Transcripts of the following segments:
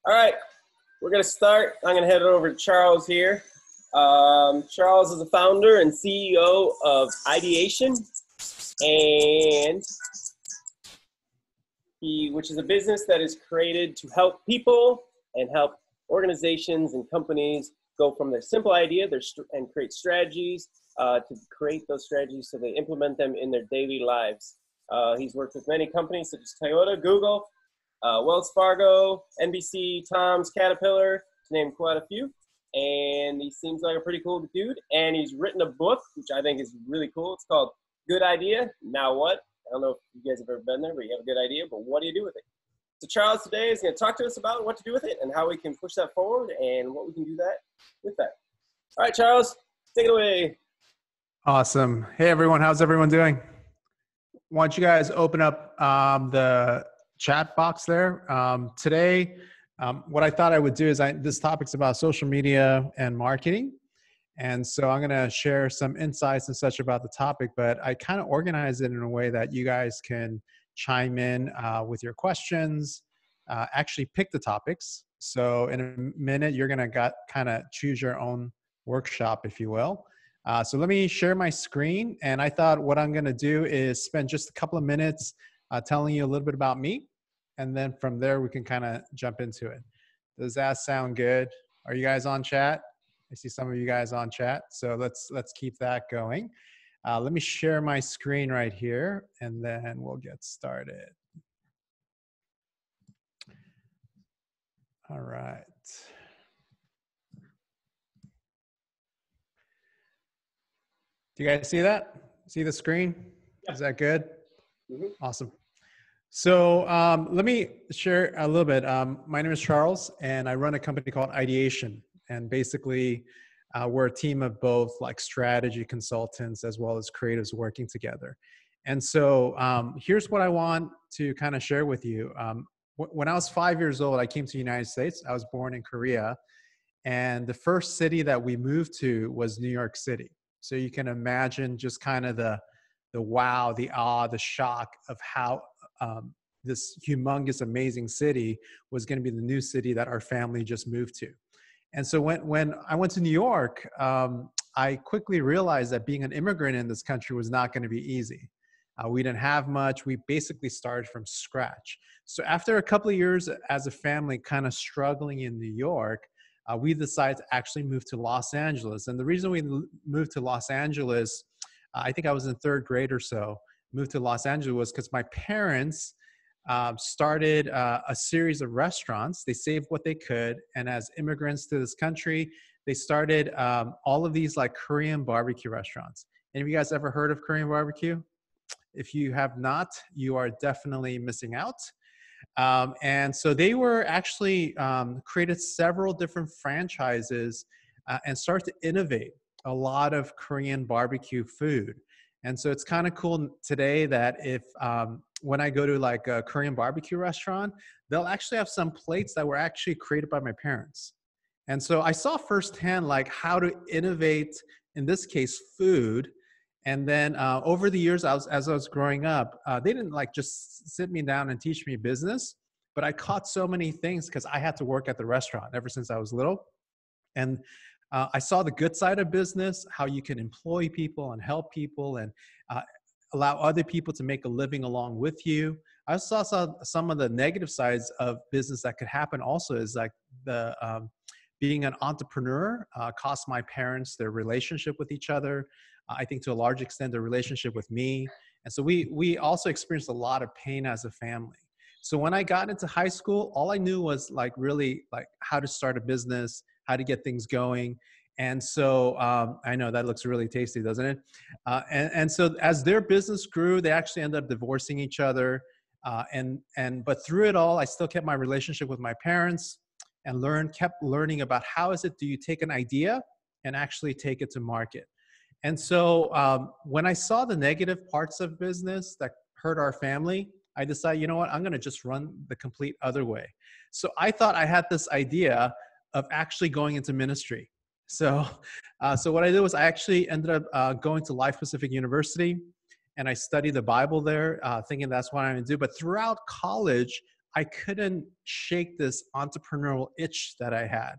All right, we're going to start. I'm going to head it over to Charles here. Charles is the founder and CEO of Ideation, and which is a business that is created to help people and help organizations and companies go from their simple idea and create strategies to create those strategies so they implement them in their daily lives. He's worked with many companies such as Toyota, Google, Wells Fargo, NBC, Tom's, Caterpillar, to name quite a few. And he seems like a pretty cool dude. And he's written a book, which I think is really cool. It's called Good Idea, Now What? I don't know if you guys have ever been there, but you have a good idea, but what do you do with it? So Charles today is going to talk to us about what to do with it and how we can push that forward and what we can do with that. All right, Charles, take it away. Awesome. Hey, everyone. How's everyone doing? Why don't you guys open up the chat box there. Today, what I thought I would do is this topic's about social media and marketing. And so I'm going to share some insights and such about the topic, but I kind of organize it in a way that you guys can chime in with your questions, actually pick the topics. So in a minute, you're going to kind of choose your own workshop, if you will. So let me share my screen. And I thought what I'm going to do is spend just a couple of minutes telling you a little bit about me. And then from there, we can kind of jump into it. Does that sound good? Are you guys on chat? I see some of you guys on chat. So let's keep that going. Let me share my screen right here, and then we'll get started. All right. Do you guys see that? See the screen? Yep. Is that good? Mm-hmm. Awesome. So let me share a little bit. My name is Charles, and I run a company called Ideation. And basically, we're a team of both like strategy consultants as well as creatives working together. And so here's what I want to kind of share with you. When I was 5 years old, I came to the United States. I was born in Korea. And the first city that we moved to was New York City. So you can imagine just kind of the wow, the awe, the shock of how this humongous, amazing city was going to be the new city that our family just moved to. And so when I went to New York, I quickly realized that being an immigrant in this country was not going to be easy. We didn't have much. We basically started from scratch. So after a couple of years as a family kind of struggling in New York, we decided to actually move to Los Angeles. And the reason we moved to Los Angeles, I think I was in third grade or so, moved to Los Angeles was because my parents started a series of restaurants. They saved what they could. And as immigrants to this country, they started all of these like Korean barbecue restaurants. Any of you guys ever heard of Korean barbecue? If you have not, you are definitely missing out. And so they were actually created several different franchises and started to innovate a lot of Korean barbecue food. And so it's kind of cool today that if when I go to like a Korean barbecue restaurant, they'll actually have some plates that were actually created by my parents. And so I saw firsthand like how to innovate, in this case, food. And then over the years, as I was growing up, they didn't like just sit me down and teach me business, but I caught so many things because I had to work at the restaurant ever since I was little. And I saw the good side of business, how you can employ people and help people and allow other people to make a living along with you. I saw some of the negative sides of business that could happen also is like the being an entrepreneur cost my parents their relationship with each other. I think to a large extent, their relationship with me. And so we also experienced a lot of pain as a family. So when I got into high school, all I knew was like really like how to start a business, how to get things going. And so I know that looks really tasty, doesn't it? And so as their business grew, they actually ended up divorcing each other. But through it all, I still kept my relationship with my parents and kept learning about how is it do you take an idea and actually take it to market. And so when I saw the negative parts of business that hurt our family, I decided, you know what, I'm going to just run the complete other way. So I thought I had this idea of actually going into ministry. So what I did was I actually ended up going to Life Pacific University, and I studied the Bible there, thinking that's what I'm going to do. But throughout college, I couldn't shake this entrepreneurial itch that I had.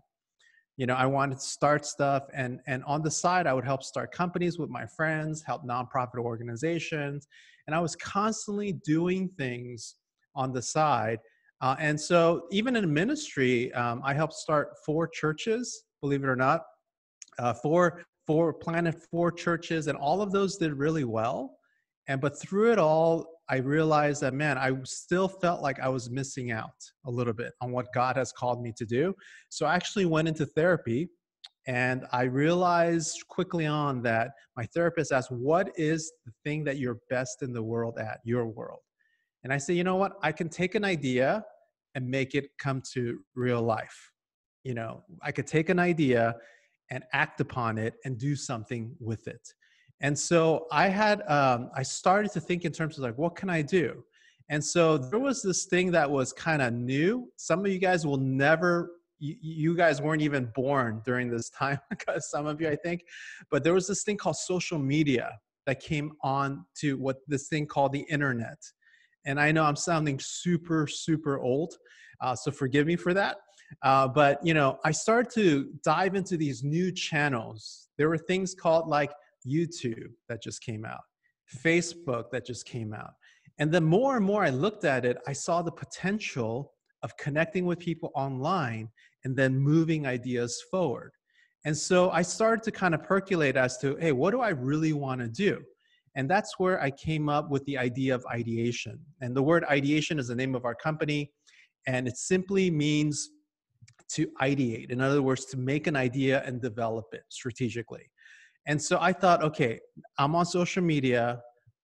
You know, I wanted to start stuff, and on the side, I would help start companies with my friends, help nonprofit organizations, and I was constantly doing things on the side. And so, even in ministry, I helped start 4 churches, believe it or not, planted 4 churches, and all of those did really well. But through it all, I realized that, man, I still felt like I was missing out a little bit on what God has called me to do. So I actually went into therapy, and I realized quickly on that my therapist asked, what is the thing that you're best in the world at, your world? And I say, you know what? I can take an idea and make it come to real life. You know, I could take an idea and act upon it and do something with it. And so I started to think in terms of like, what can I do? And so there was this thing that was kind of new. Some of you guys will never, you guys weren't even born during this time, because some of you, I think, but there was this thing called social media that came on to what this thing called the internet. And I know I'm sounding super, super old, so forgive me for that. But, you know, I started to dive into these new channels. There were things called like YouTube that just came out, Facebook that just came out. And the more and more I looked at it, I saw the potential of connecting with people online and then moving ideas forward. And so I started to kind of percolate as to, hey, what do I really want to do? And that's where I came up with the idea of ideation. And the word ideation is the name of our company. And it simply means to ideate. In other words, to make an idea and develop it strategically. And so I thought, okay, I'm on social media.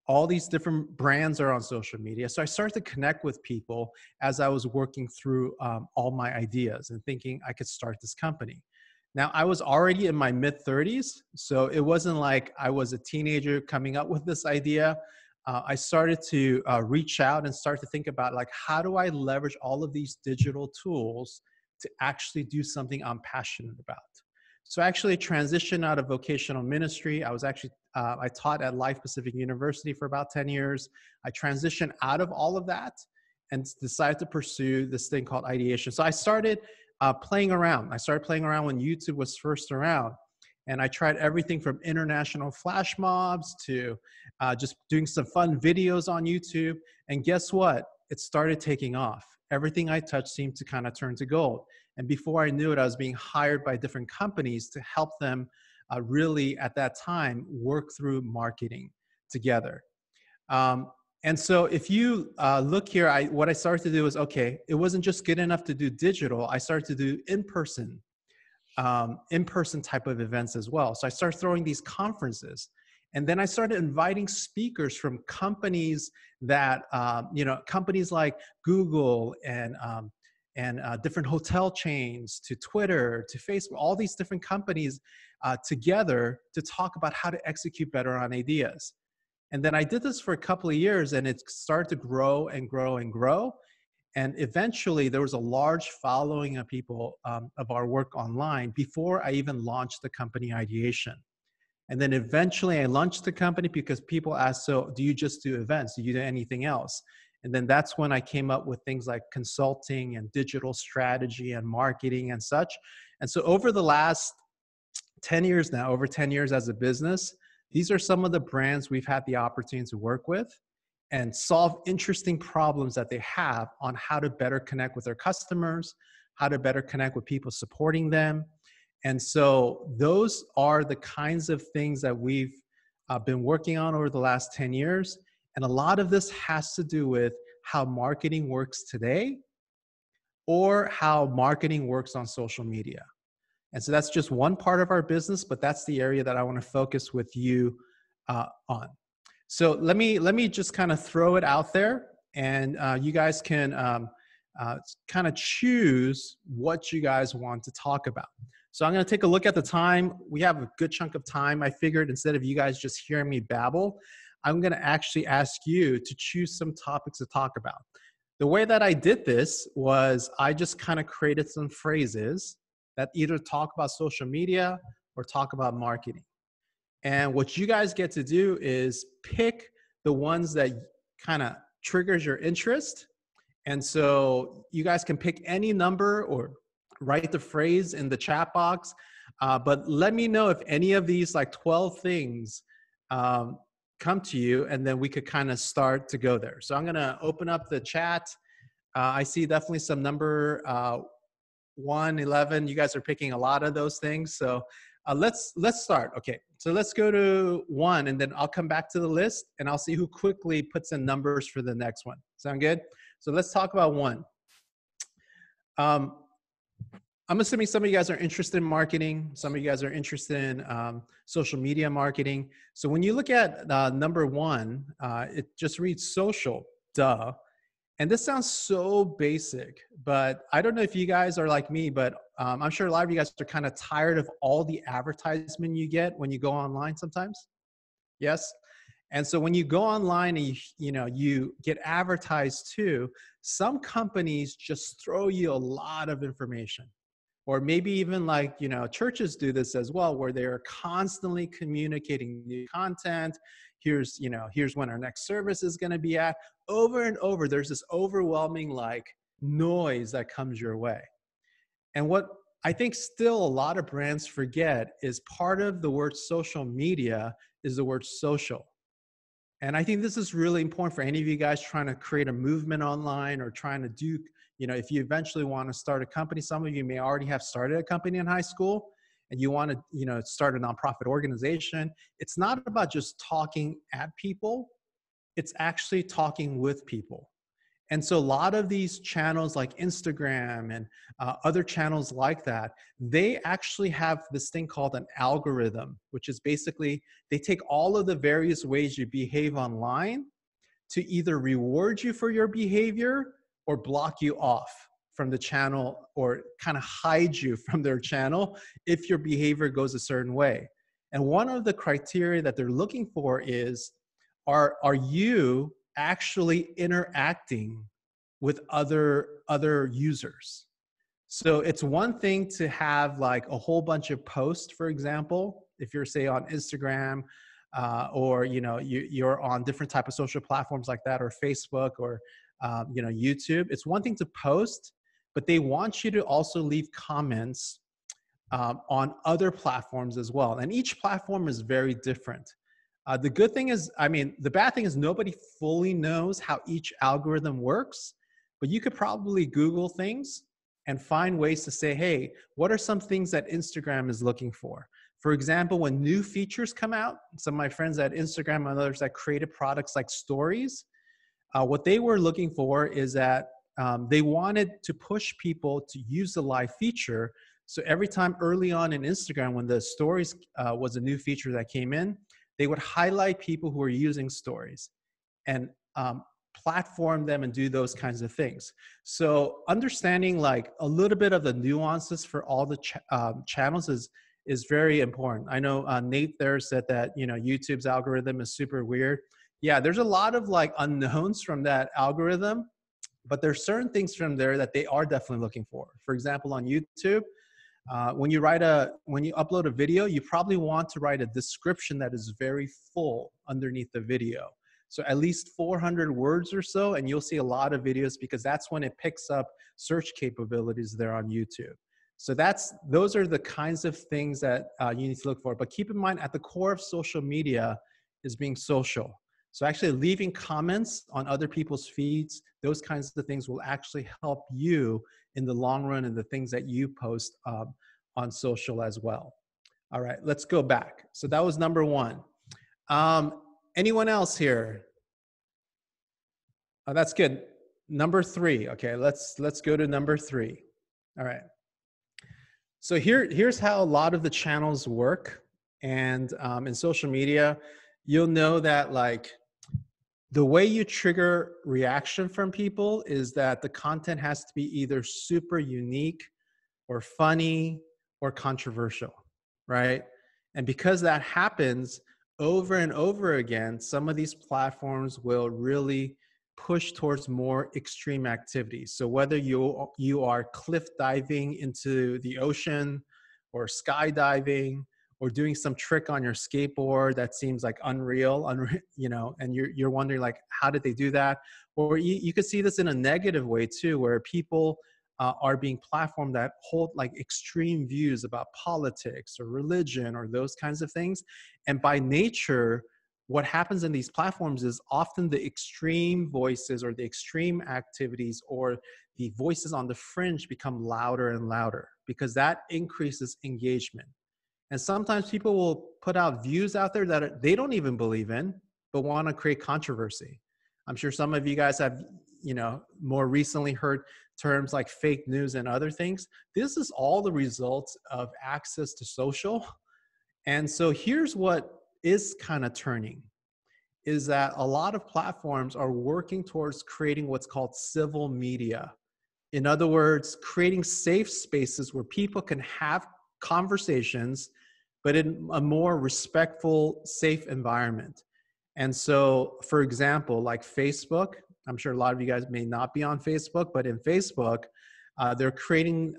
All these different brands are on social media. So I started to connect with people as I was working through all my ideas and thinking I could start this company. Now, I was already in my mid-30s, so it wasn't like I was a teenager coming up with this idea. I started to reach out and start to think about, like, how do I leverage all of these digital tools to actually do something I'm passionate about? So I actually transitioned out of vocational ministry. I taught at Life Pacific University for about 10 years. I transitioned out of all of that and decided to pursue this thing called ideation. So I started playing around. I started playing around when YouTube was first around. And I tried everything from international flash mobs to just doing some fun videos on YouTube. And guess what? It started taking off. Everything I touched seemed to kind of turn to gold. And before I knew it, I was being hired by different companies to help them really, at that time, work through marketing together. And so if you look here, what I started to do is, okay, it wasn't just good enough to do digital. I started to do in-person type of events as well. So I started throwing these conferences. And then I started inviting speakers from companies that, companies like Google and different hotel chains, to Twitter, to Facebook, all these different companies together to talk about how to execute better on ideas. And then I did this for a couple of years, and it started to grow and grow and grow. And eventually there was a large following of people of our work online before I even launched the company Ideation. And then eventually I launched the company because people asked, so do you just do events? Do you do anything else? And then that's when I came up with things like consulting and digital strategy and marketing and such. And so over the last 10 years now, over 10 years as a business, these are some of the brands we've had the opportunity to work with and solve interesting problems that they have on how to better connect with their customers, how to better connect with people supporting them. And so those are the kinds of things that we've been working on over the last 10 years. And a lot of this has to do with how marketing works today or how marketing works on social media. And so that's just one part of our business, but that's the area that I want to focus with you on. So let me just kind of throw it out there, and you guys can kind of choose what you guys want to talk about. So I'm going to take a look at the time. We have a good chunk of time. I figured instead of you guys just hearing me babble, I'm going to actually ask you to choose some topics to talk about. The way that I did this was I just kind of created some phrases that either talk about social media or talk about marketing. And what you guys get to do is pick the ones that kind of triggers your interest And so you guys can pick any number or write the phrase in the chat box. But let me know if any of these like 12 things come to you, and then we could kind of start to go there. So I'm going to open up the chat. I see definitely some number 1, 11. You guys are picking a lot of those things. So let's start. Okay, so let's go to 1, and then I'll come back to the list, and I'll see who quickly puts in numbers for the next one. Sound good? So let's talk about 1. I'm assuming some of you guys are interested in marketing. Some of you guys are interested in social media marketing. So when you look at number 1, it just reads social, duh. And this sounds so basic, but I don't know if you guys are like me, but I'm sure a lot of you guys are kind of tired of all the advertisement you get when you go online sometimes. Yes? And so when you go online and you get advertised to, some companies just throw you a lot of information. Or maybe even like, churches do this as well, where they're constantly communicating new content. Here's when our next service is going to be at. Over and over, there's this overwhelming like noise that comes your way. And what I think still a lot of brands forget is part of the word social media is the word social. And I think this is really important for any of you guys trying to create a movement online or trying to do, if you eventually want to start a company. Some of you may already have started a company in high school and you want to, start a nonprofit organization. It's not about just talking at people. It's actually talking with people. And so a lot of these channels like Instagram and other channels like that, they actually have this thing called an algorithm, which is basically they take all of the various ways you behave online to either reward you for your behavior or block you off from the channel or kind of hide you from their channel if your behavior goes a certain way. And one of the criteria that they're looking for is, are you actually interacting with other users? So it's one thing to have like a whole bunch of posts, for example, if you're say on Instagram or you're on different type of social platforms like that, or Facebook or YouTube. It's one thing to post, but they want you to also leave comments on other platforms as well. And each platform is very different. The good thing is, the bad thing is nobody fully knows how each algorithm works, but you could probably Google things and find ways to say, hey, what are some things that Instagram is looking for? For example, when new features come out, some of my friends at Instagram and others that created products like Stories, what they were looking for is that they wanted to push people to use the live feature. So every time early on in Instagram, when the Stories was a new feature that came in, they would highlight people who are using Stories and platform them and do those kinds of things. So understanding like a little bit of the nuances for all the channels is very important. I know Nate there said that, YouTube's algorithm is super weird. Yeah, there's a lot of like unknowns from that algorithm, but there's certain things from there that they are definitely looking for. For example, on YouTube, when you upload a video, you probably want to write a description that is very full underneath the video. So at least 400 words or so, and you'll see a lot of videos because that's when it picks up search capabilities there on YouTube. So those are the kinds of things that you need to look for. But keep in mind, at the core of social media is being social. So actually leaving comments on other people's feeds, those kinds of things will actually help you in the long run and the things that you post on social as well. All right, let's go back. So that was number 1. Anyone else here? Oh, that's good. Number 3. Okay, let's go to number 3. All right. So here's how a lot of the channels work. And in social media, you'll know that like the way you trigger reaction from people is that the content has to be either super unique or funny or controversial, right? And because that happens over and over again, some of these platforms will really push towards more extreme activities. So whether you are cliff diving into the ocean or skydiving or doing some trick on your skateboard that seems like unreal, you know, and you're wondering like, how did they do that? Or you could see this in a negative way too, where people are being platformed that hold like extreme views about politics or religion or those kinds of things. And by nature, what happens in these platforms is often the extreme voices or the extreme activities or the voices on the fringe become louder and louder because that increases engagement. And sometimes people will put out views out there that they don't even believe in, but want to create controversy. I'm sure some of you guys have, you know, more recently heard terms like fake news and other things. This is all the results of access to social. And so here's what is kind of turning, is that a lot of platforms are working towards creating what's called civil media. In other words, creating safe spaces where people can have conversations, but in a more respectful, safe environment. And so, for example, like Facebook, I'm sure a lot of you guys may not be on Facebook, but in Facebook, they're creating,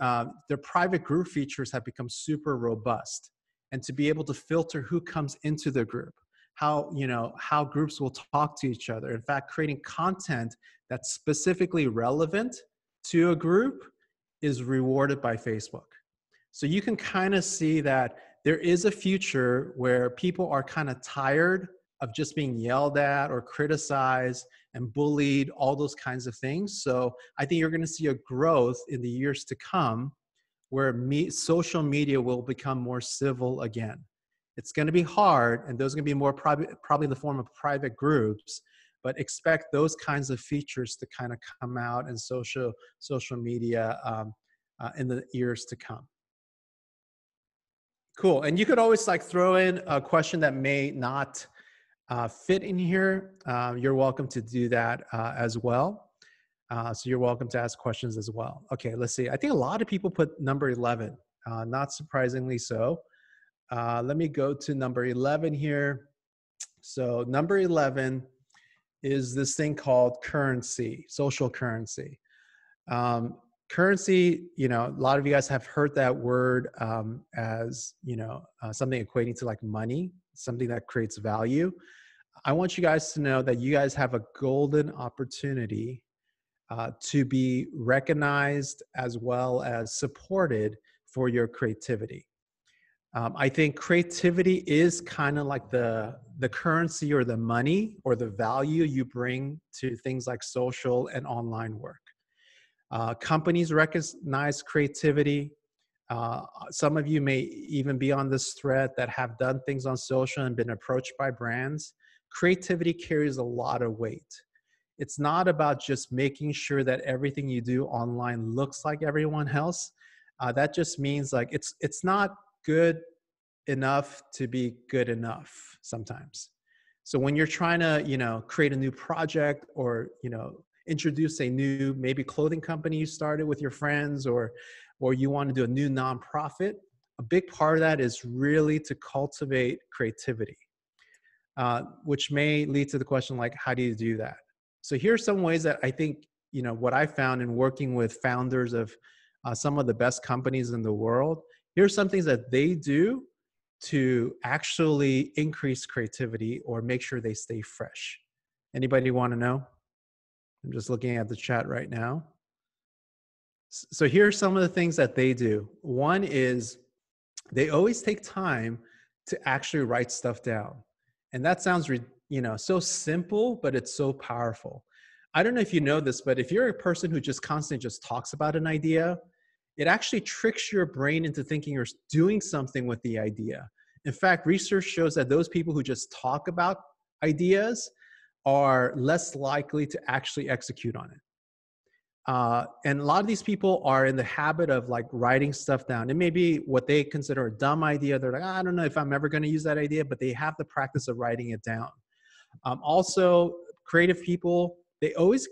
their private group features have become super robust. And to be able to filter who comes into the group, how, you know, how groups will talk to each other. In fact, creating content that's specifically relevant to a group is rewarded by Facebook. So you can kind of see that there is a future where people are kind of tired of just being yelled at or criticized and bullied, all those kinds of things. So I think you're going to see a growth in the years to come where social media will become more civil again. It's going to be hard, and those are going to be more private, probably in the form of private groups, but expect those kinds of features to kind of come out in social media in the years to come. Cool. And you could always like throw in a question that may not fit in here. You're welcome to do that as well. So you're welcome to ask questions as well. Okay, let's see. I think a lot of people put number 11, not surprisingly so. Let me go to number 11 here. So number 11 is this thing called currency, social currency. Currency, you know, a lot of you guys have heard that word as, you know, something equating to like money, something that creates value. I want you guys to know that you guys have a golden opportunity to be recognized as well as supported for your creativity. I think creativity is kind of like the currency or the money or the value you bring to things like social and online work. Companies recognize creativity. Some of you may even be on this thread that have done things on social and been approached by brands. Creativity carries a lot of weight. It's not about just making sure that everything you do online looks like everyone else. That just means like it's not good enough to be good enough sometimes. So when you're trying to, you know, create a new project or, you know, introduce a new maybe clothing company you started with your friends, or you want to do a new nonprofit, a big part of that is really to cultivate creativity, which may lead to the question like, how do you do that? So here's some ways that I think, you know, what I found in working with founders of some of the best companies in the world. Here's some things that they do to actually increase creativity or make sure they stay fresh. Anybody want to know? I'm just looking at the chat right now. So here are some of the things that they do. One is they always take time to actually write stuff down. And that sounds, you know, so simple, but it's so powerful. I don't know if you know this, but if you're a person who just constantly just talks about an idea, it actually tricks your brain into thinking you're doing something with the idea. In fact, research shows that those people who just talk about ideas are less likely to actually execute on it. And a lot of these people are in the habit of like writing stuff down. It may be what they consider a dumb idea. They're like, I don't know if I'm ever going to use that idea, but they have the practice of writing it down. Also, creative people, they always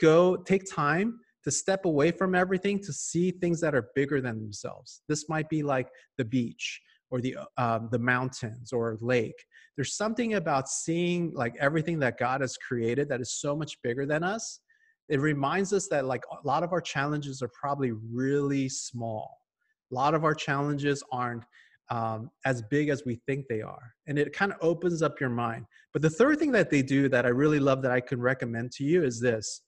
take time to step away from everything to see things that are bigger than themselves. This might be like the beach or the mountains or lake. There's something about seeing like everything that God has created that is so much bigger than us. It reminds us that like a lot of our challenges are probably really small. A lot of our challenges aren't as big as we think they are. And it kind of opens up your mind. But the third thing that they do that I really love that I can recommend to you is this.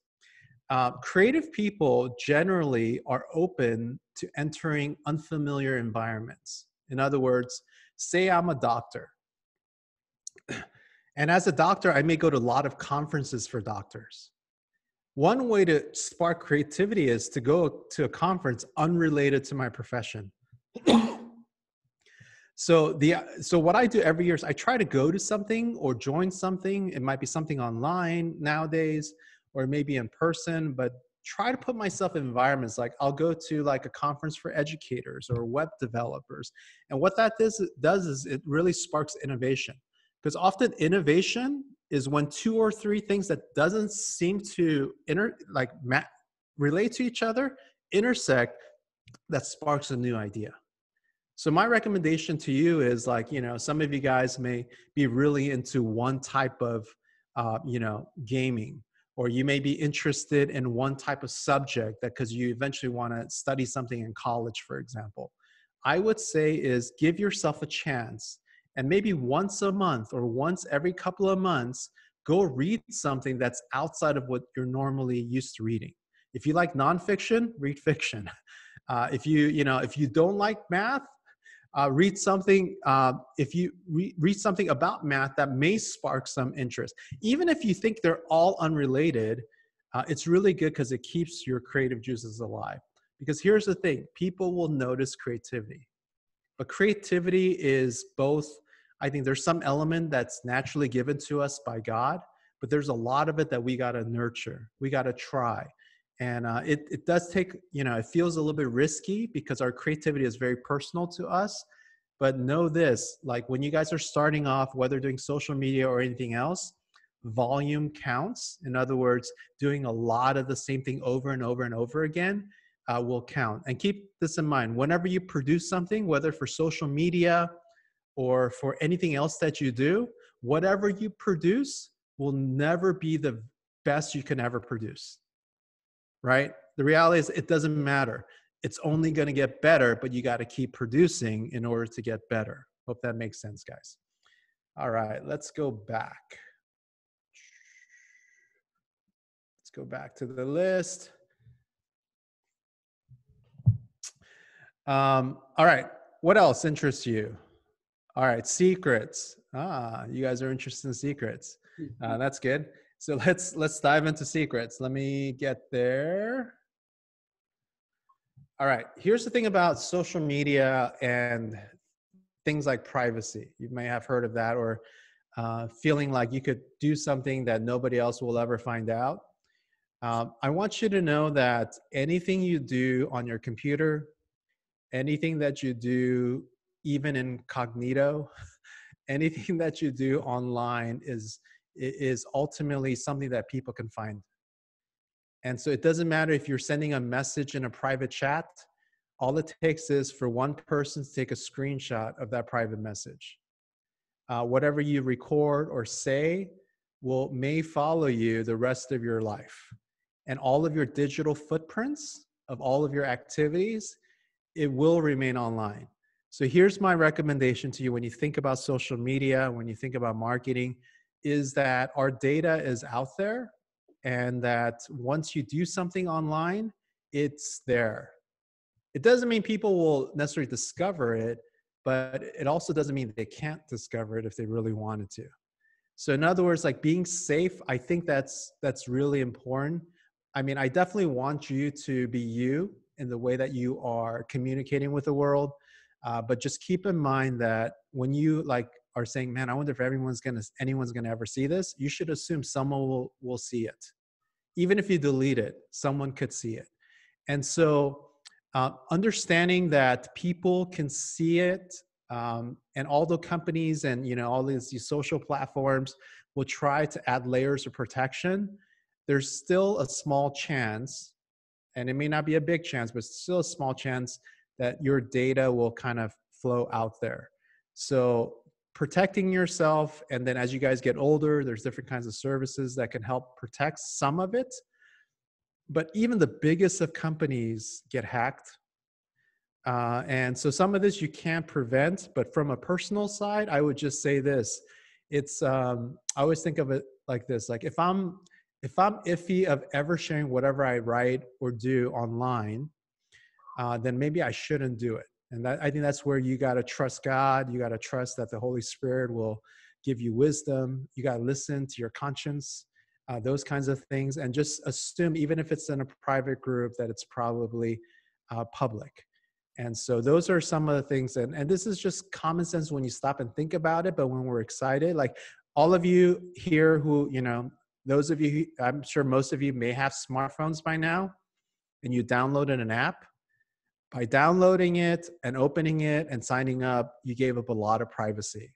Creative people generally are open to entering unfamiliar environments. In other words, say I'm a doctor. And as a doctor, I may go to a lot of conferences for doctors. One way to spark creativity is to go to a conference unrelated to my profession. So what I do every year is I try to go to something or join something. It might be something online nowadays, or maybe in person, but try to put myself in environments. Like I'll go to like a conference for educators or web developers. And what that does is it really sparks innovation. Because often innovation is when two or three things that doesn't seem to relate to each other, intersect, that sparks a new idea. So my recommendation to you is like, some of you guys may be really into one type of, gaming, or you may be interested in one type of subject that because you eventually want to study something in college, for example. I would say is give yourself a chance, and maybe once a month or once every couple of months, go read something that's outside of what you're normally used to reading. If you like nonfiction, read fiction. If you don't like math, read something. If you read something about math that may spark some interest, even if you think they're all unrelated, it's really good because it keeps your creative juices alive. Because here's the thing: people will notice creativity, but creativity is both. I think there's some element that's naturally given to us by God, but there's a lot of it that we got to nurture. We got to try. And it does take, it feels a little bit risky because our creativity is very personal to us. But know this, like when you guys are starting off, whether doing social media or anything else, volume counts. In other words, doing a lot of the same thing over and over and over again will count. And keep this in mind, whenever you produce something, whether for social media or for anything else that you do, whatever you produce will never be the best you can ever produce. Right? The reality is it doesn't matter. It's only going to get better, but you got to keep producing in order to get better. Hope that makes sense, guys. All right, let's go back. Let's go back to the list. All right, what else interests you? All right, secrets. You guys are interested in secrets. That's good. So let's dive into secrets. Let me get there. All right, here's the thing about social media and things like privacy. You may have heard of that, or feeling like you could do something that nobody else will ever find out. I want you to know that anything you do on your computer, anything that you do even incognito, anything that you do online is ultimately something that people can find. And so it doesn't matter if you're sending a message in a private chat. All it takes is for one person to take a screenshot of that private message. Whatever you record or say may follow you the rest of your life. And all of your digital footprints of all of your activities, it will remain online. So here's my recommendation to you when you think about social media, when you think about marketing, is that our data is out there, and that once you do something online, it's there. It doesn't mean people will necessarily discover it, but it also doesn't mean they can't discover it if they really wanted to. So in other words, like being safe, I think that's really important. I mean, I definitely want you to be you in the way that you are communicating with the world. But just keep in mind that when you are saying, man, I wonder if anyone's gonna ever see this, you should assume someone will see it. Even if you delete it, someone could see it. And so understanding that people can see it, and although companies and all these social platforms will try to add layers of protection, there's still a small chance, and it may not be a big chance, but still a small chance that your data will kind of flow out there. So protecting yourself, and then as you guys get older, there's different kinds of services that can help protect some of it. But even the biggest of companies get hacked. And so some of this you can't prevent, but from a personal side, I would just say this. It's, I always think of it like this, like if I'm iffy of ever sharing whatever I write or do online, then maybe I shouldn't do it. And that, I think that's where you got to trust God. You got to trust that the Holy Spirit will give you wisdom. You got to listen to your conscience, those kinds of things, and just assume, even if it's in a private group, that it's probably public. And so those are some of the things. And this is just common sense when you stop and think about it. But when we're excited, like all of you here who, you know, those of you, I'm sure most of you may have smartphones by now, and you downloaded an app. By downloading it and opening it and signing up, you gave up a lot of privacy.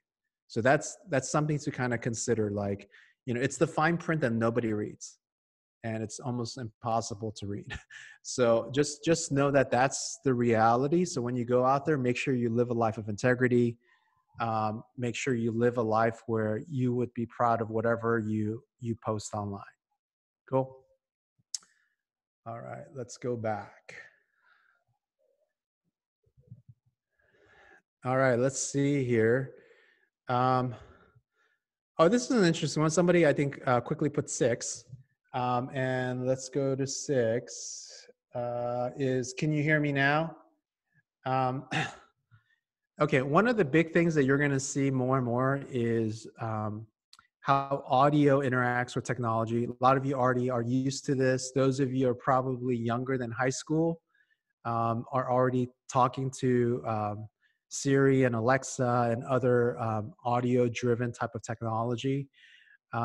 So that's something to kind of consider. Like, you know, it's the fine print that nobody reads, and it's almost impossible to read. So just know that that's the reality. So when you go out there, make sure you live a life of integrity. Make sure you live a life where you would be proud of whatever you post online. Cool. All right, let's go back. All right, let's see here. Oh, this is an interesting one. Somebody, I think, quickly put 6. And let's go to 6. Can you hear me now? Okay, one of the big things that you're going to see more and more is how audio interacts with technology. A lot of you already are used to this. Those of you who are probably younger than high school are already talking to Siri and Alexa and other audio-driven type of technology.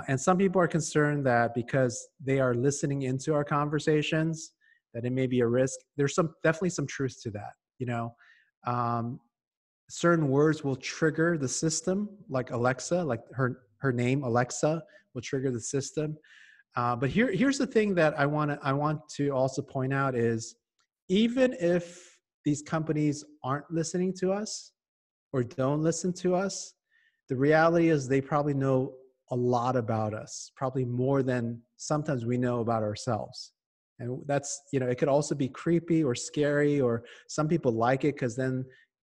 And some people are concerned that because they are listening into our conversations, that it may be a risk. There's definitely some truth to that. You know, certain words will trigger the system, like Alexa, like her name, Alexa, will trigger the system. But here's the thing that I want to also point out is, even if these companies aren't listening to us or don't listen to us, the reality is they probably know a lot about us, probably more than sometimes we know about ourselves. And that's, you know, it could also be creepy or scary, or some people like it because then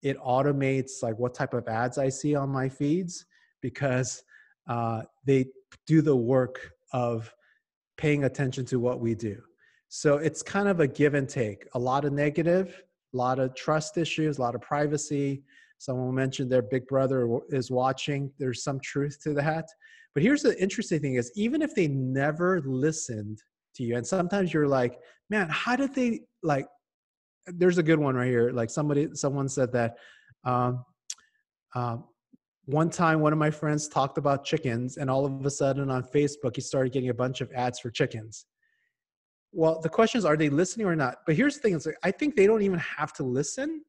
it automates like what type of ads I see on my feeds, because they do the work of paying attention to what we do. So it's kind of a give and take. A lot of negative, a lot of trust issues, a lot of privacy. Someone mentioned their big brother is watching. There's some truth to that. But here's the interesting thing is, even if they never listened to you, and sometimes you're like, man, how did they, like, there's a good one right here. Like someone said that one time one of my friends talked about chickens, and all of a sudden on Facebook, he started getting a bunch of ads for chickens. Well, the question is, are they listening or not? But here's the thing, is like, I think they don't even have to listen,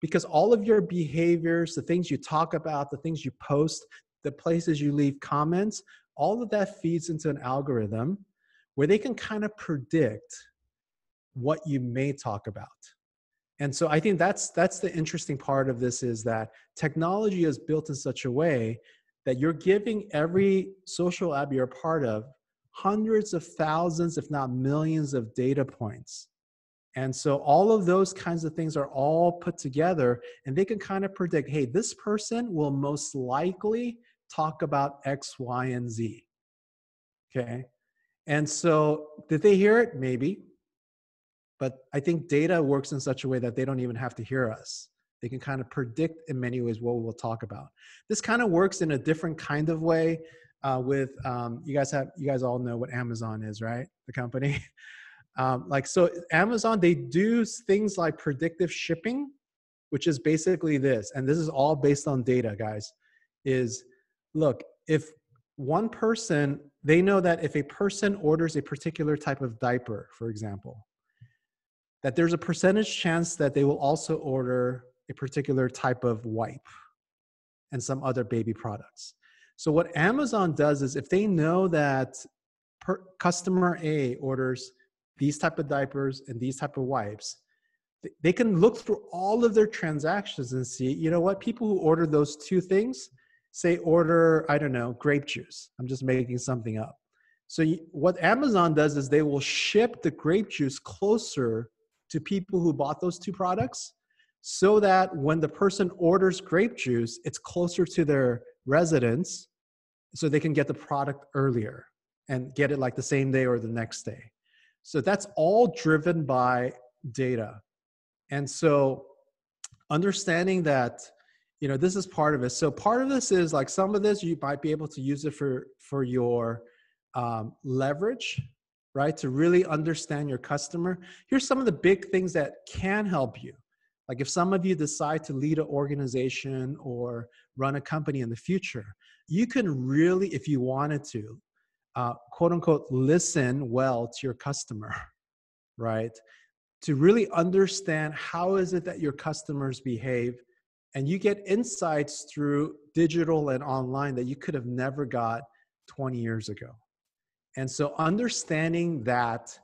because all of your behaviors, the things you talk about, the things you post, the places you leave comments, all of that feeds into an algorithm where they can kind of predict what you may talk about. And so I think that's the interesting part of this, is that technology is built in such a way that you're giving every social app you're a part of hundreds of thousands, if not millions, of data points. And so all of those kinds of things are all put together, and they can kind of predict, hey, this person will most likely talk about X, Y, and Z. Okay. And so did they hear it? Maybe. But I think data works in such a way that they don't even have to hear us. They can kind of predict in many ways what we'll talk about. This kind of works in a different kind of way with, you guys all know what Amazon is, right? The company. So Amazon, they do things like predictive shipping, which is basically this, and this is all based on data, guys, is, look, if one person, they know that if a person orders a particular type of diaper, for example, that there's a percentage chance that they will also order a particular type of wipe and some other baby products. So what Amazon does is, if they know that customer A orders these type of diapers and these type of wipes, they can look through all of their transactions and see, you know what, people who order those two things, say order, I don't know, grape juice. I'm just making something up. So what Amazon does is they will ship the grape juice closer to people who bought those two products. so that when the person orders grape juice, it's closer to their residence so they can get the product earlier and get it like the same day or the next day. So that's all driven by data. And so understanding that, you know, this is part of it. So part of this is like some of this, you might be able to use it for your leverage, right? To really understand your customer. Here's some of the big things that can help you. Like if some of you decide to lead an organization or run a company in the future, you can really, if you wanted to, quote unquote, listen well to your customer, right? To really understand how is it that your customers behave. And you get insights through digital and online that you could have never got 20 years ago. And so understanding that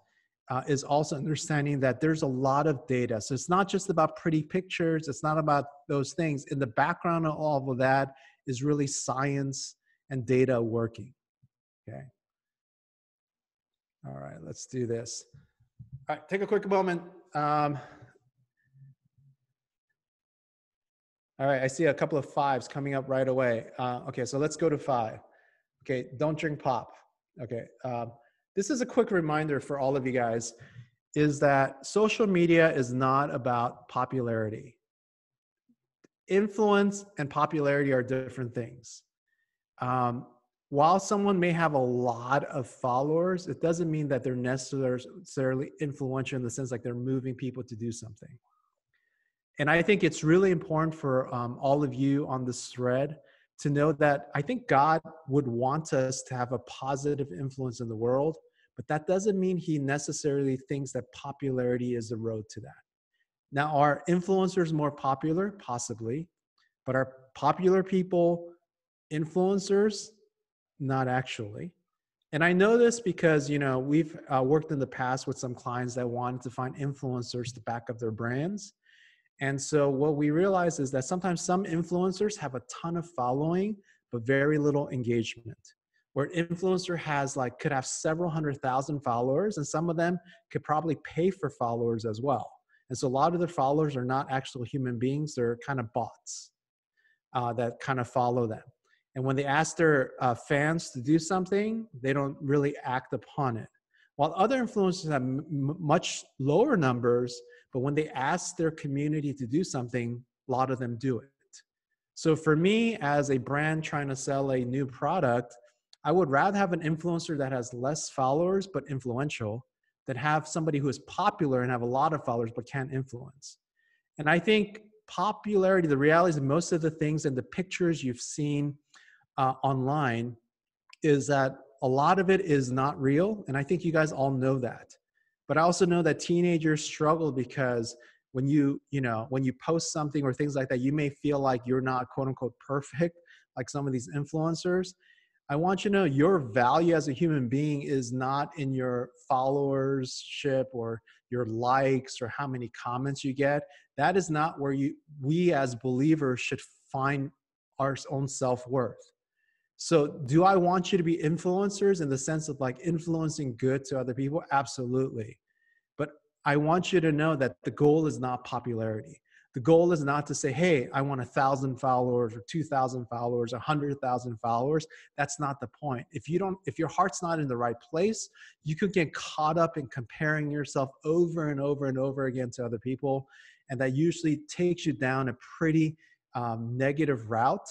is also understanding that there's a lot of data. So it's not just about pretty pictures. It's not about those things. In the background of all of that is really science and data working. Okay. All right, let's do this. All right, take a quick moment. All right, I see a couple of 5s coming up right away. Okay, so let's go to 5. Okay, don't drink pop. Okay, this is a quick reminder for all of you guys, is that social media is not about popularity. Influence and popularity are different things. While someone may have a lot of followers, it doesn't mean that they're necessarily influential in the sense like they're moving people to do something. And I think it's really important for all of you on this thread to know that I think God would want us to have a positive influence in the world, but that doesn't mean he necessarily thinks that popularity is the road to that. Now, are influencers more popular? Possibly. But are popular people influencers? Not actually. And I know this because, you know, we've worked in the past with some clients that wanted to find influencers to back up their brands. And so what we realize is that sometimes some influencers have a ton of following, but very little engagement. Where an influencer could have several 100,000 followers, and some of them could probably pay for followers as well. And so a lot of their followers are not actual human beings. They're kind of bots that kind of follow them. And when they ask their fans to do something, they don't really act upon it. While other influencers have much lower numbers, but when they ask their community to do something, a lot of them do it. So for me, as a brand trying to sell a new product, I would rather have an influencer that has less followers but influential than have somebody who is popular and have a lot of followers but can't influence. And I think popularity, the reality is most of the things and the pictures you've seen online is that a lot of it is not real. And I think you guys all know that. But I also know that teenagers struggle because when you post something or things like that, you may feel like you're not quote unquote perfect, like some of these influencers. I want you to know your value as a human being is not in your followership or your likes or how many comments you get. That is not where we as believers should find our own self-worth. So do I want you to be influencers in the sense of like influencing good to other people? Absolutely. But I want you to know that the goal is not popularity. The goal is not to say, hey, I want 1,000 followers or 2,000 followers, 100,000 followers. That's not the point. If your heart's not in the right place, you could get caught up in comparing yourself over and over and over again to other people. And that usually takes you down a pretty negative route.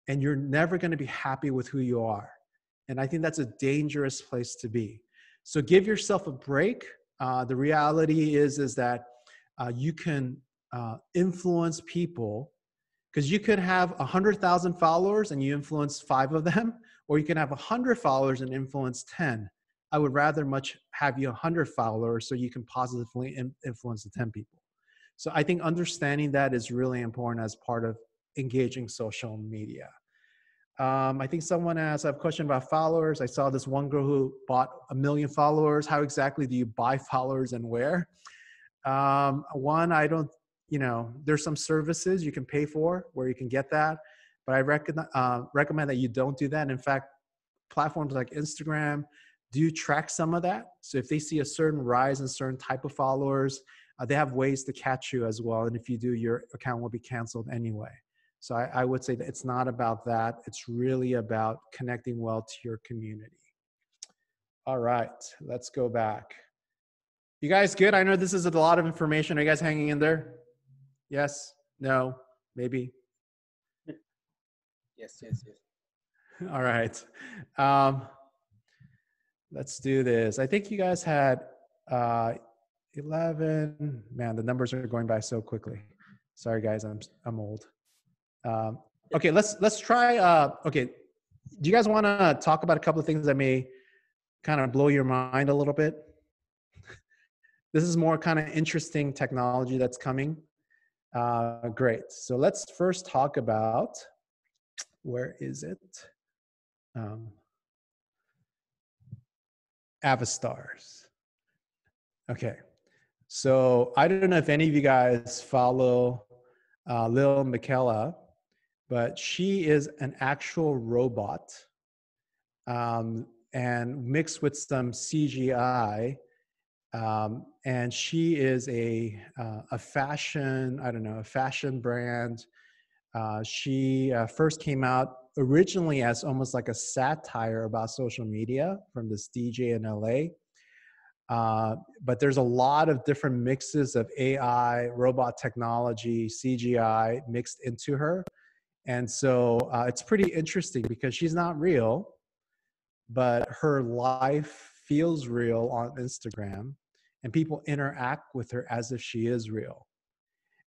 And you're never going to be happy with who you are. And I think that's a dangerous place to be. So give yourself a break. The reality is that you can influence people, because you could have 100,000 followers and you influence 5 of them, or you can have 100 followers and influence 10. I would rather much have you 100 followers so you can positively influence the 10 people. So I think understanding that is really important as part of engaging social media. I think someone asked, I have a question about followers. I saw this one girl who bought 1 million followers. How exactly do you buy followers and where? There's some services you can pay for where you can get that, but I recommend that you don't do that. In fact, platforms like Instagram do track some of that. So if they see a certain rise in certain type of followers, they have ways to catch you as well. And if you do, your account will be canceled anyway. So I would say that it's not about that. It's really about connecting well to your community. All right, let's go back. You guys good? I know this is a lot of information. Are you guys hanging in there? Yes? No? Maybe? Yes, yes, yes. All right. Let's do this. I think you guys had 11. Man, the numbers are going by so quickly. Sorry, guys, I'm old. Okay, let's try. Okay, do you guys want to talk about a couple of things that may kind of blow your mind a little bit? This is more kind of interesting technology that's coming. Great. So let's first talk about, where is it? Avastars. Okay. So I don't know if any of you guys follow Lil Miquela, but she is an actual robot and mixed with some CGI. And she is a fashion, I don't know, a fashion brand. She first came out originally as almost like a satire about social media from this DJ in LA. But there's a lot of different mixes of AI, robot technology, CGI mixed into her. And so it's pretty interesting because she's not real, but her life feels real on Instagram and people interact with her as if she is real.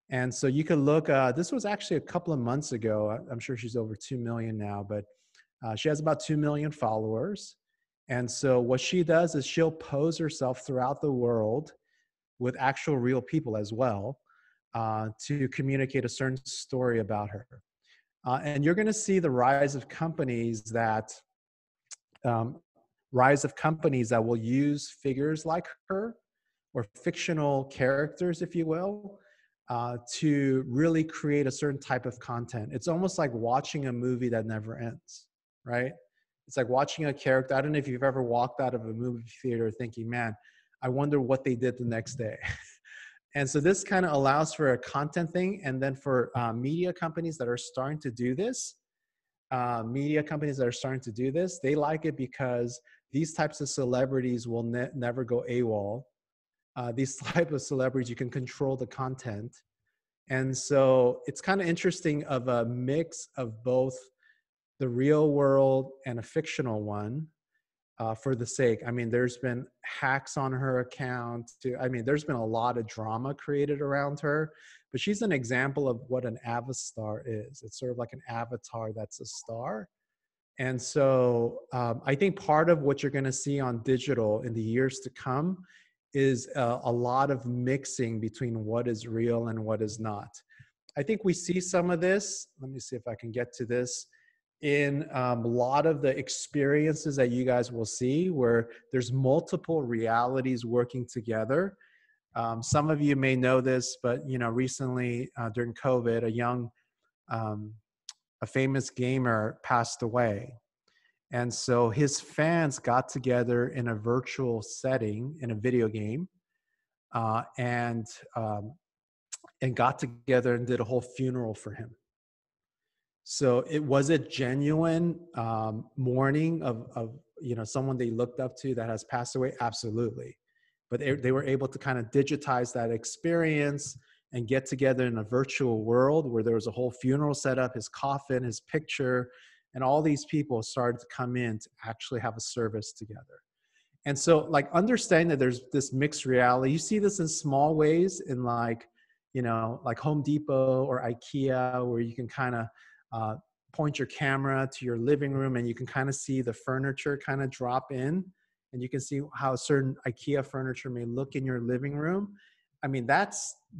And so you can look, this was actually a couple of months ago. I'm sure she's over 2 million now, but she has about 2 million followers. And so what she does is she'll pose herself throughout the world with actual real people as well to communicate a certain story about her. And you're going to see the rise of companies that will use figures like her or fictional characters, if you will, to really create a certain type of content. It's almost like watching a movie that never ends, right? It's like watching a character. I don't know if you've ever walked out of a movie theater thinking, man, I wonder what they did the next day. And so this kind of allows for a content thing. And then for media companies that are starting to do this, they like it because these types of celebrities will never go AWOL. These type of celebrities, you can control the content. And so it's kind of interesting of a mix of both the real world and a fictional one for the sake. I mean, there's been hacks on her account. There's been a lot of drama created around her, but she's an example of what an Avastar is. It's sort of like an avatar that's a star. And so I think part of what you're going to see on digital in the years to come is a lot of mixing between what is real and what is not. I think we see some of this. Let me see if I can get to this in a lot of the experiences that you guys will see where there's multiple realities working together. Some of you may know this, but recently during COVID, a famous gamer passed away. And so his fans got together in a virtual setting in a video game and got together and did a whole funeral for him. So it was a genuine mourning of someone they looked up to that has passed away. Absolutely. But they were able to kind of digitize that experience and get together in a virtual world where there was a whole funeral set up, his coffin, his picture, and all these people started to come in to actually have a service together. And so like understanding that there's this mixed reality, you see this in small ways in like Home Depot or IKEA, where you can kind of point your camera to your living room and you can kind of see the furniture kind of drop in, and you can see how certain IKEA furniture may look in your living room. I mean,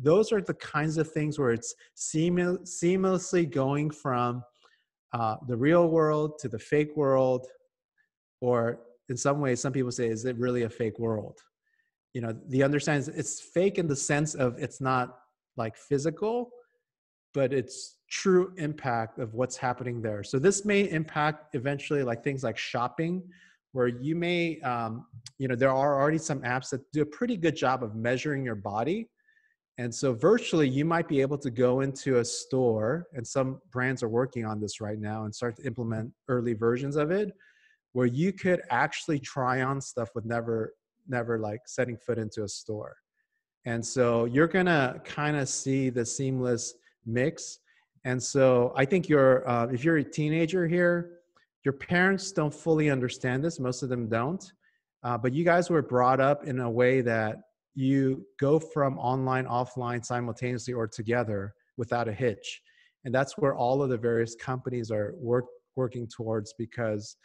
those are the kinds of things where it's seamlessly going from the real world to the fake world, or in some ways, some people say, is it really a fake world? The understanding is it's fake in the sense of it's not like physical, but it's true impact of what's happening there. So this may impact eventually like things like shopping, where you may, there are already some apps that do a pretty good job of measuring your body. And so virtually, you might be able to go into a store, and some brands are working on this right now and start to implement early versions of it, where you could actually try on stuff with never like setting foot into a store. And so you're gonna kind of see the seamless mix. And so I think if you're a teenager here, your parents don't fully understand this. Most of them don't. But you guys were brought up in a way that you go from online, offline simultaneously or together without a hitch. And that's where all of the various companies are working towards, because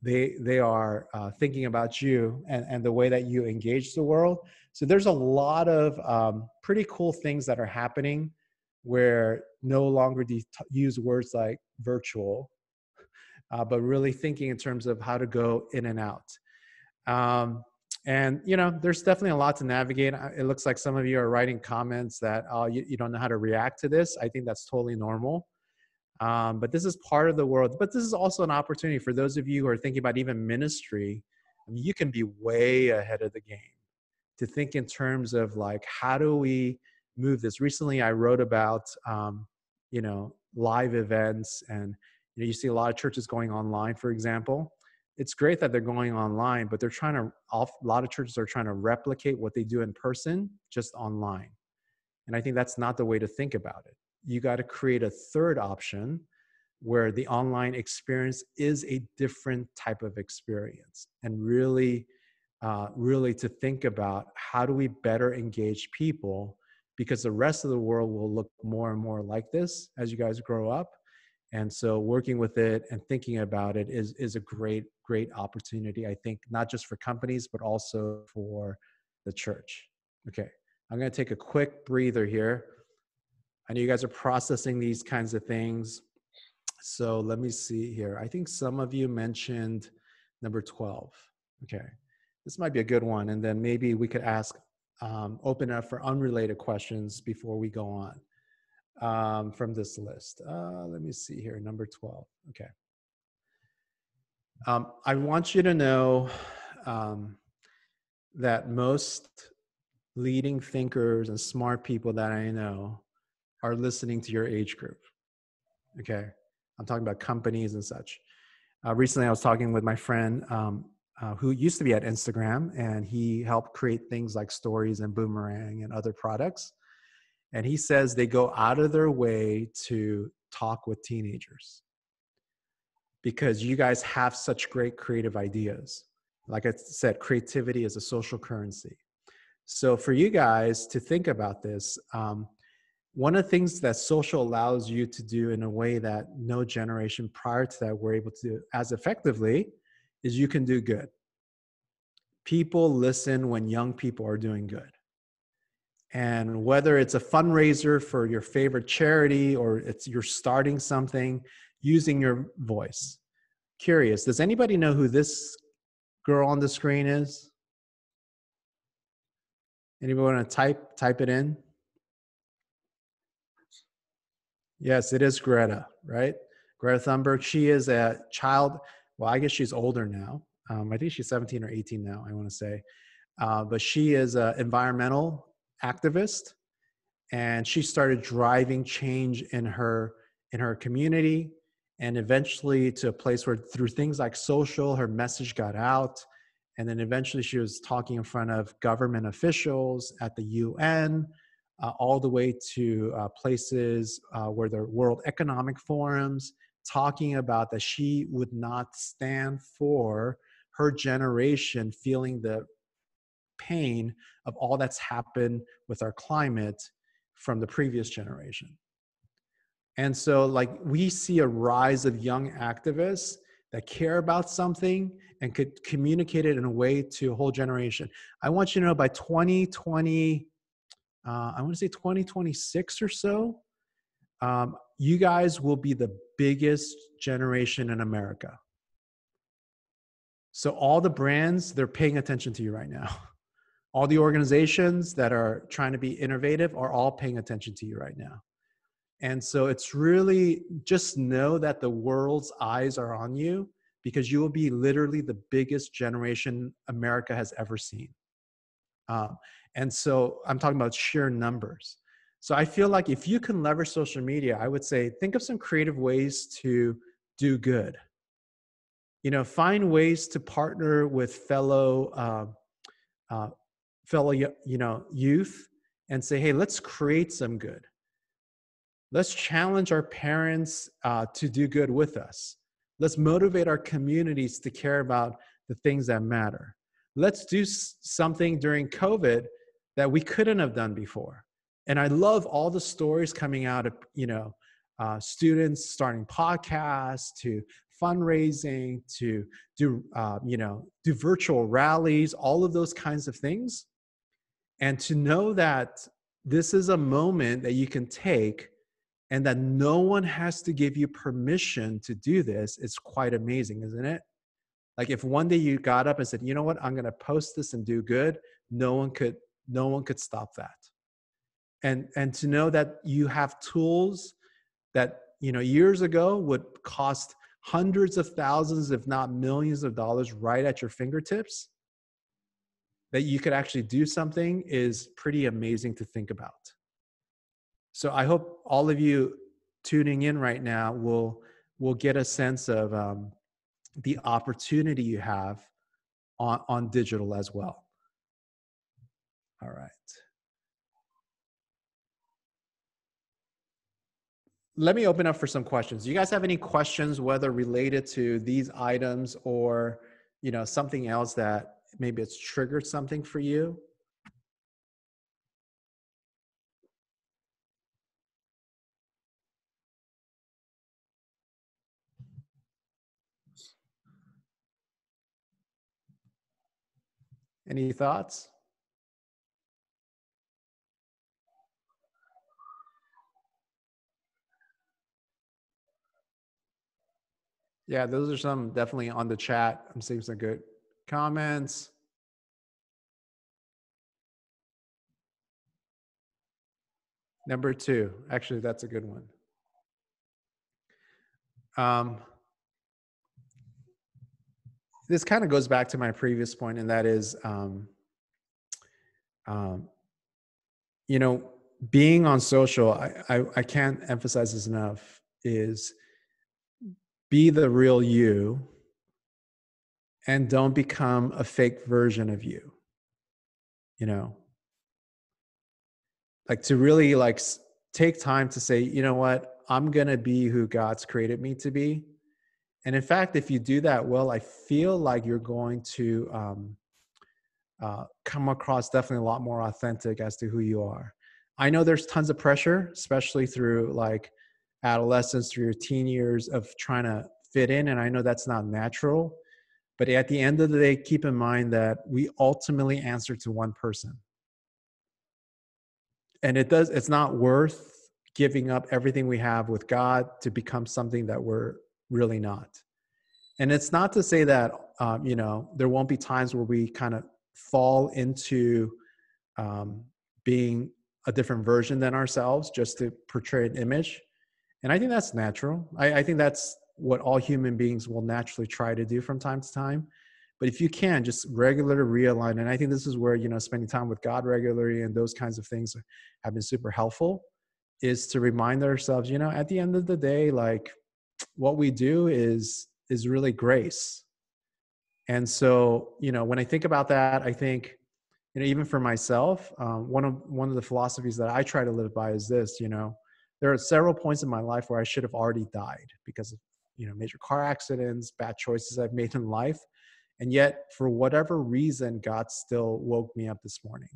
they are thinking about you and the way that you engage the world. So there's a lot of pretty cool things that are happening where no longer do you use words like virtual, but really thinking in terms of how to go in and out. And, there's definitely a lot to navigate. It looks like some of you are writing comments that, oh, you don't know how to react to this. I think that's totally normal. But this is part of the world. But this is also an opportunity for those of you who are thinking about even ministry. I mean, you can be way ahead of the game to think in terms of like, how do we move this? Recently, I wrote about, live events, and you see a lot of churches going online, for example. It's great that they're going online, but a lot of churches are trying to replicate what they do in person, just online. And I think that's not the way to think about it. You got to create a third option where the online experience is a different type of experience, and really to think about how do we better engage people, because the rest of the world will look more and more like this as you guys grow up. And so working with it and thinking about it is a great opportunity, I think, not just for companies, but also for the church. Okay, I'm going to take a quick breather here. I know you guys are processing these kinds of things. So let me see here. I think some of you mentioned number 12. Okay, this might be a good one. And then maybe we could open up for unrelated questions before we go on. From this list. Let me see here, number 12. Okay. I want you to know that most leading thinkers and smart people that I know are listening to your age group. Okay. I'm talking about companies and such. Recently, I was talking with my friend who used to be at Instagram, and he helped create things like Stories and Boomerang and other products. And he says they go out of their way to talk with teenagers because you guys have such great creative ideas. Like I said, creativity is a social currency. So for you guys to think about this, one of the things that social allows you to do in a way that no generation prior to that were able to do as effectively is you can do good. People listen when young people are doing good. And whether it's a fundraiser for your favorite charity or you're starting something, using your voice. Curious, does anybody know who this girl on the screen is? Anybody want to type it in? Yes, it is Greta, right? Greta Thunberg. She is a child. Well, I guess she's older now. I think she's 17 or 18 now, I want to say. But she is an environmental activist, and she started driving change in her community, and eventually to a place where through things like social, her message got out. And then eventually she was talking in front of government officials at the UN, all the way to places where the World Economic Forums, talking about that she would not stand for her generation feeling the pain of all that's happened with our climate from the previous generation. And so like we see a rise of young activists that care about something and could communicate it in a way to a whole generation. I want you to know by 2020, I want to say 2026 or so, you guys will be the biggest generation in America. So all the brands, they're paying attention to you right now. All the organizations that are trying to be innovative are all paying attention to you right now. And so it's really just know that the world's eyes are on you, because you will be literally the biggest generation America has ever seen. And so I'm talking about sheer numbers. So I feel like if you can leverage social media, I would say think of some creative ways to do good. Find ways to partner with uh, fellow youth and say, hey, let's create some good. Let's challenge our parents to do good with us. Let's motivate our communities to care about the things that matter. Let's do something during COVID that we couldn't have done before. And I love all the stories coming out of, students starting podcasts, to fundraising, to do virtual rallies, all of those kinds of things. And to know that this is a moment that you can take and that no one has to give you permission to do this, it's quite amazing, isn't it? Like if one day you got up and said, you know what, I'm going to post this and do good, no one could stop that. And to know that you have tools that, years ago would cost hundreds of thousands, if not millions of dollars right at your fingertips, that you could actually do something is pretty amazing to think about. So I hope all of you tuning in right now will get a sense of the opportunity you have on digital as well. All right. Let me open up for some questions. Do you guys have any questions, whether related to these items or, something else that maybe it's triggered something for you? Any thoughts? Yeah, those are some definitely on the chat. I'm seeing some good comments. Number 2, actually, that's a good one. This kind of goes back to my previous point, and that is, being on social, I can't emphasize this enough, is be the real you and don't become a fake version of you. Like to really take time to say, you know what, I'm going to be who God's created me to be. And in fact, if you do that well, I feel like you're going to come across definitely a lot more authentic as to who you are. I know there's tons of pressure, especially through adolescence, through your teen years of trying to fit in. And I know that's not natural, but at the end of the day, keep in mind that we ultimately answer to one person. And it's not worth giving up everything we have with God to become something that we're really not. And it's not to say that, there won't be times where we kind of fall into being a different version than ourselves just to portray an image. And I think that's natural. I think that's what all human beings will naturally try to do from time to time. But if you can, just regularly realign. And I think this is where, spending time with God regularly and those kinds of things have been super helpful, is to remind ourselves, at the end of the day, what we do is really grace. And so, when I think about that, I think, even for myself, one of the philosophies that I try to live by is this, there are several points in my life where I should have already died because of, major car accidents, bad choices I've made in life. And yet, for whatever reason, God still woke me up this morning.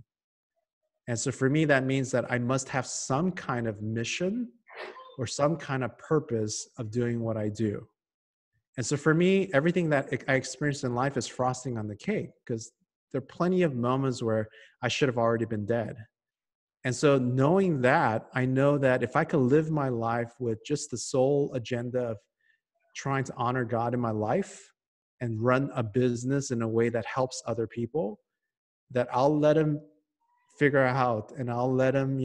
And so for me, that means that I must have some kind of mission or some kind of purpose of doing what I do. And so for me, everything that I experienced in life is frosting on the cake, because there are plenty of moments where I should have already been dead. And so knowing that, I know that if I could live my life with just the sole agenda of trying to honor God in my life and run a business in a way that helps other people, that I'll let him figure out and I'll let him,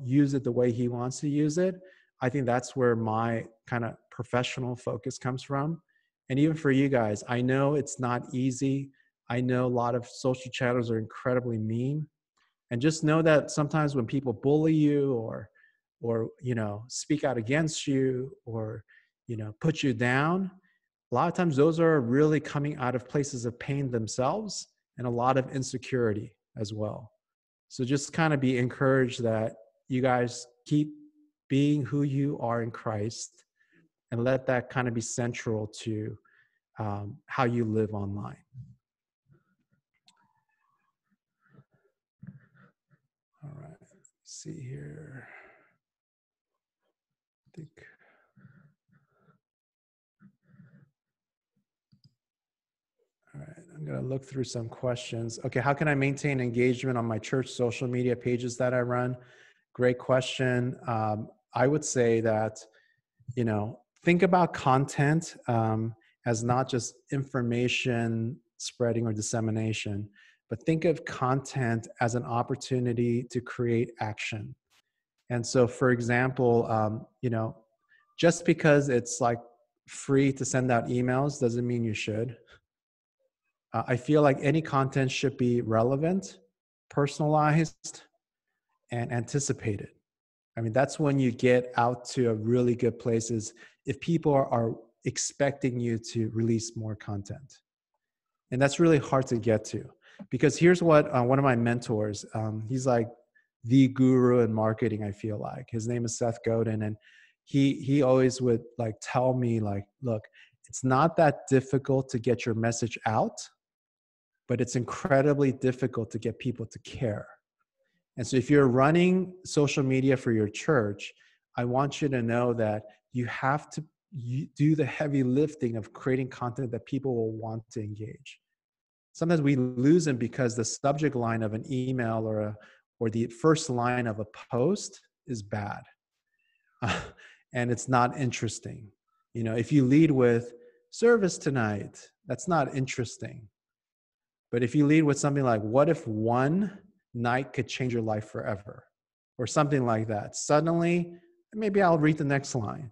use it the way he wants to use it. I think that's where my kind of professional focus comes from. And even for you guys, I know it's not easy. I know a lot of social channels are incredibly mean. And just know that sometimes when people bully you or speak out against you or put you down, a lot of times those are really coming out of places of pain themselves and a lot of insecurity as well. So just kind of be encouraged that you guys keep being who you are in Christ and let that kind of be central to how you live online. All right, let's see here. I think. All right, I'm going to look through some questions. Okay, how can I maintain engagement on my church social media pages that I run? Great question. I would say that, think about content as not just information spreading or dissemination, but think of content as an opportunity to create action. And so, for example, just because it's like free to send out emails doesn't mean you should. I feel like any content should be relevant, personalized, and anticipated. I mean, that's when you get out to a really good places if people are expecting you to release more content. And that's really hard to get to, because here's what one of my mentors, he's like the guru in marketing, I feel like. His name is Seth Godin, and he always would like tell me like, look, it's not that difficult to get your message out, but it's incredibly difficult to get people to care. And so if you're running social media for your church, I want you to know that you have to do the heavy lifting of creating content that people will want to engage. Sometimes we lose them because the subject line of an email or the first line of a post is bad. And it's not interesting. If you lead with service tonight, that's not interesting. But if you lead with something like, what if one night could change your life forever? Or something like that. Suddenly, maybe I'll read the next line.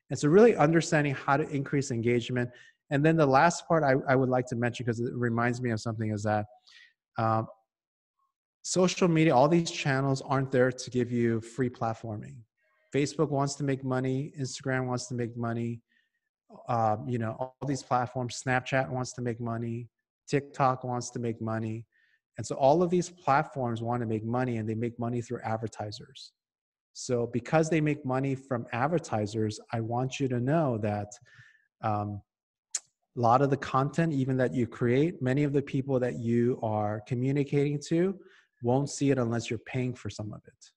And so really understanding how to increase engagement. And then the last part I would like to mention, because it reminds me of something, is that social media, all these channels aren't there to give you free platforming. Facebook wants to make money. Instagram wants to make money. All these platforms, Snapchat wants to make money. TikTok wants to make money. And so all of these platforms want to make money, and they make money through advertisers. So because they make money from advertisers, I want you to know that a lot of the content, even that you create, many of the people that you are communicating to won't see it unless you're paying for some of it.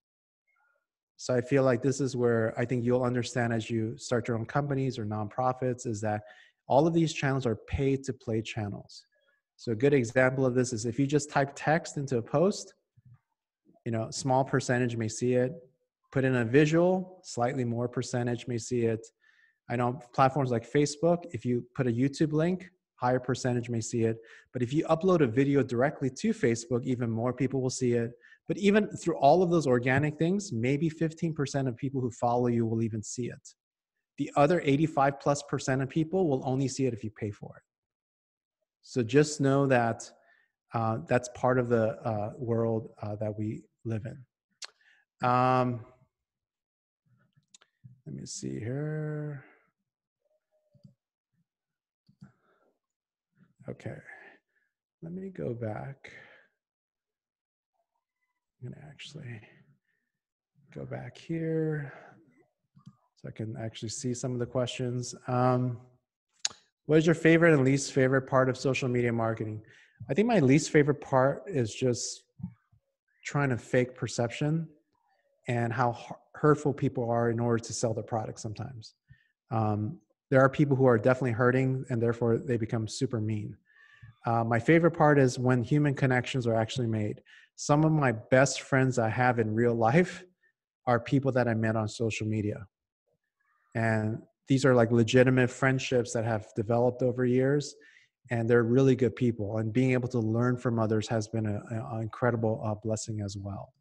So I feel like this is where I think you'll understand as you start your own companies or nonprofits, is that all of these channels are paid to play channels. So a good example of this is if you just type text into a post, small percentage may see it. Put in a visual, slightly more percentage may see it. I know platforms like Facebook, if you put a YouTube link, higher percentage may see it. But if you upload a video directly to Facebook, even more people will see it. But even through all of those organic things, maybe 15% of people who follow you will even see it. The other 85+% of people will only see it if you pay for it. So just know that that's part of the world that we live in. Let me see here. Okay, let me go back. I'm gonna actually go back here so I can actually see some of the questions. What is your favorite and least favorite part of social media marketing? I think my least favorite part is just trying to fake perception and how hurtful people are in order to sell their product sometimes. There are people who are definitely hurting, and therefore they become super mean. My favorite part is when human connections are actually made. Some of my best friends I have in real life are people that I met on social media. And these are like legitimate friendships that have developed over years, and they're really good people. And being able to learn from others has been an incredible blessing as well.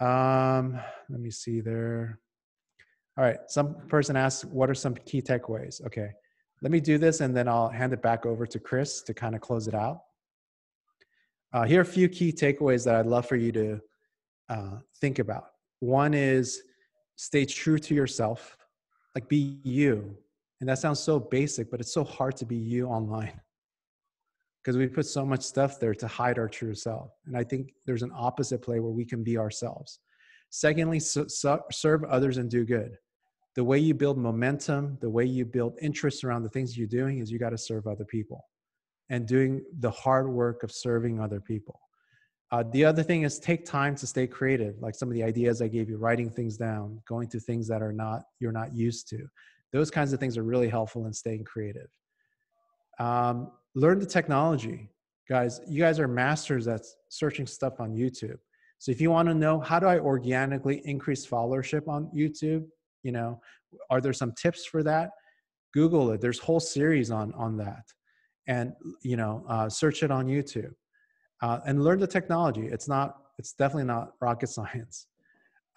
Let me see there. All right, some person asked, what are some key takeaways? Okay, let me do this and then I'll hand it back over to Chris to kind of close it out. here are a few key takeaways that I'd love for you to think about. One is stay true to yourself, like be you. And that sounds so basic, but it's so hard to be you online because we put so much stuff there to hide our true self. And I think there's an opposite play where we can be ourselves. Secondly, serve others and do good. The way you build momentum, the way you build interest around the things you're doing is you got to serve other people and doing the hard work of serving other people. The other thing is take time to stay creative, like some of the ideas I gave you, writing things down, going to things that you're not used to. Those kinds of things are really helpful in staying creative. Learn the technology. Guys, you guys are masters at searching stuff on YouTube. So if you want to know how do I organically increase followership on YouTube, you know, are there some tips for that? Google it. There's whole series on that. And, you know, search it on YouTube. And learn the technology. It's definitely not rocket science.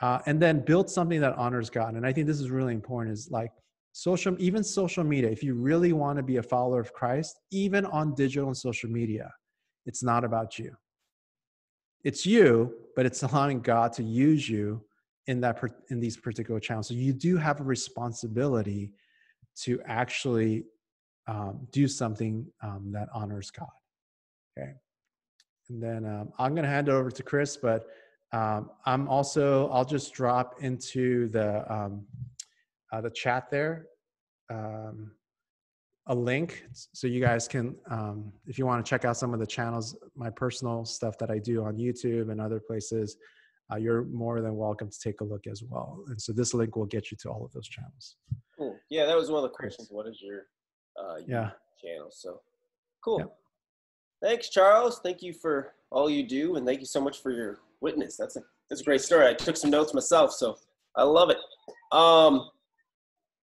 And then build something that honors God. And I think this is really important is like even social media. If you really want to be a follower of Christ, even on digital and social media, it's not about you. It's you, but it's allowing God to use you in these particular channels. So you do have a responsibility to actually do something that honors God. Okay. And then I'm going to hand it over to Chris, but I'll just drop into the chat there a link so you guys can, if you want to check out some of the channels, my personal stuff that I do on YouTube and other places, you're more than welcome to take a look as well. And so this link will get you to all of those channels. Cool. Yeah, that was one of the questions. What is your YouTube channel? So cool. Yeah. Thanks, Charles. Thank you for all you do, and thank you so much for your witness. That's a great story. I took some notes myself, so I love it.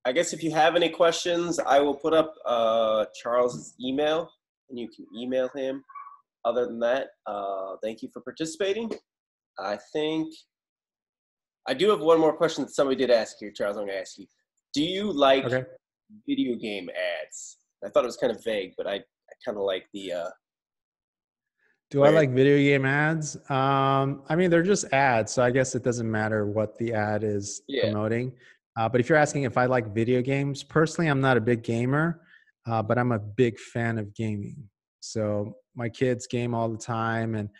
I guess if you have any questions, I will put up Charles's email, and you can email him. Other than that, thank you for participating. I think I do have one more question that somebody did ask you, Charles. I'm going to ask you. Do you like video game ads? I thought it was kind of vague, but I kind of like the Do I like video game ads? I mean, they're just ads, so I guess it doesn't matter what the ad is promoting. But if you're asking if I like video games, personally, I'm not a big gamer, but I'm a big fan of gaming. So my kids game all the time, and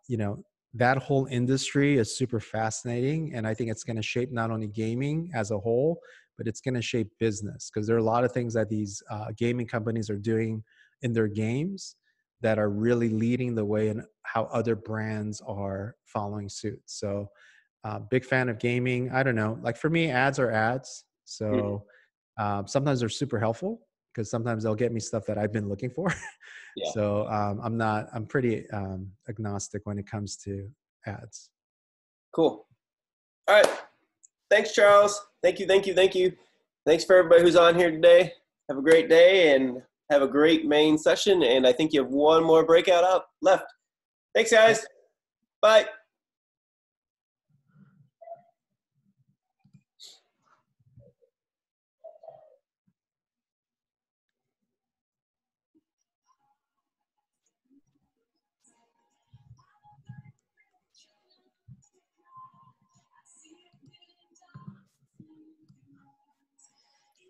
you know, that whole industry is super fascinating, and I think it's going to shape not only gaming as a whole, but it's going to shape business because there are a lot of things that these gaming companies are doing in their games that are really leading the way in how other brands are following suit. So big fan of gaming. I don't know, like for me, ads are ads. So sometimes they're super helpful because sometimes they'll get me stuff that I've been looking for. So I'm pretty agnostic when it comes to ads. Cool. All right. Thanks, Charles. Thank you. Thanks for everybody who's on here today. Have a great day and have a great main session. And I think you have one more breakout up left. Thanks, guys. Bye.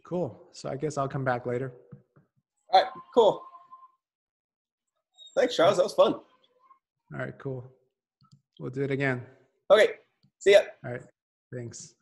Cool. So I guess I'll come back later. All right, cool. Thanks, Charles. That was fun. All right, cool. We'll do it again. Okay. See ya. All right. Thanks.